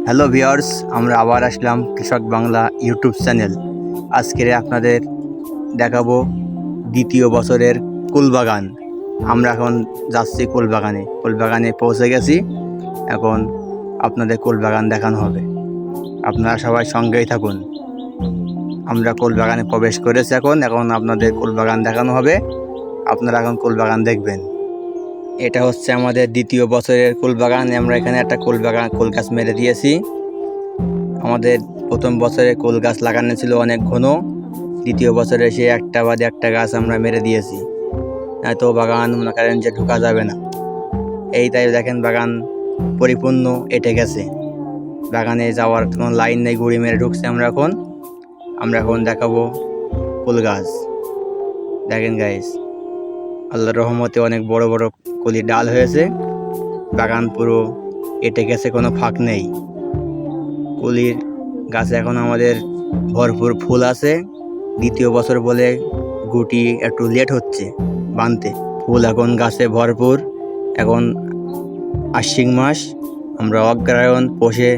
Hello viewers, আমরা আবার আসলাম কৃষক বাংলা ইউটিউব চ্যানেল। আজকে আপনাদের দেখাবো দ্বিতীয় বছরের কুলবাগান। আমরা এখন যাচ্ছি কুলবাগানে পৌঁছে গেছি। এখন আপনাদের কুলবাগান দেখানো হবে, আপনারা সবাই সঙ্গেই থাকুন। আমরা কুলবাগানে প্রবেশ করেছি। এখন আপনাদের কুলবাগান দেখানো হবে, আপনারা এখন কুলবাগান দেখবেন। এটা হচ্ছে আমাদের দ্বিতীয় বছরের কুলবাগান। আমরা এখানে একটা কুল গাছ মেরে দিয়েছি। আমাদের প্রথম বছরে কুল গাছ লাগানো ছিল অনেক ঘন, দ্বিতীয় বছরে এসে একটা বাদে একটা গাছ আমরা মেরে দিয়েছি। এত বাগান মনে করেন যে ঢোকা যাবে না। এই তাই দেখেন বাগান পরিপূর্ণ এঁটে গেছে, বাগানে যাওয়ার কোনো লাইন নেই, ঘুড়ি মেরে ঢুকছে। আমরা এখন দেখাবো কুল গাছ। দেখেন গাইস, আল্লাহর রহমতে অনেক বড় বড় কলির ডাল হয়েছে। বাগান পুরো এঁটে গেছে, কোনো ফাঁক নেই। কুলির গাছে এখন আমাদের ভরপুর ফুল আছে। দ্বিতীয় বছর বলে গুটি একটু লেট হচ্ছে বানতে। ফুল এখন গাছে ভরপুর। এখন আশ্বিন মাস, আমরা অগ্রহায়ণ পৌষে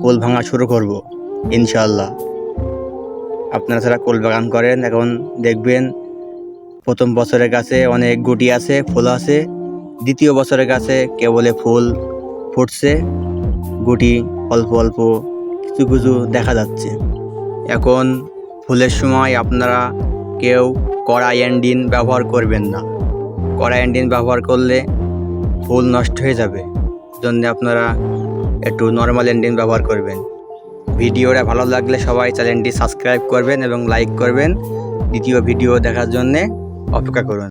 কুল ভাঙা শুরু করব ইনশাআল্লাহ। আপনারা যারা কুল বাগান করেন এখন দেখবেন প্রথম বছরের গাছে অনেক গুটি আছে, ফুল আছে। দ্বিতীয় বছরের গাছে কেবলে ফুল ফুটছে, গুটি অল্প অল্প কিছু কিছু দেখা যাচ্ছে। এখন ফুলের সময় আপনারা কেউ কড়া এন্ডিন ব্যবহার করবেন না। কড়া এন্ডিন ব্যবহার করলে ফুল নষ্ট হয়ে যাবে, জন্য আপনারা একটু নর্মাল এন্ডিন ব্যবহার করবেন। ভিডিওটা ভালো লাগলে সবাই চ্যানেলটি সাবস্ক্রাইব করবেন এবং লাইক করবেন। দ্বিতীয় ভিডিও দেখার জন্যে অপেক্ষা করুন।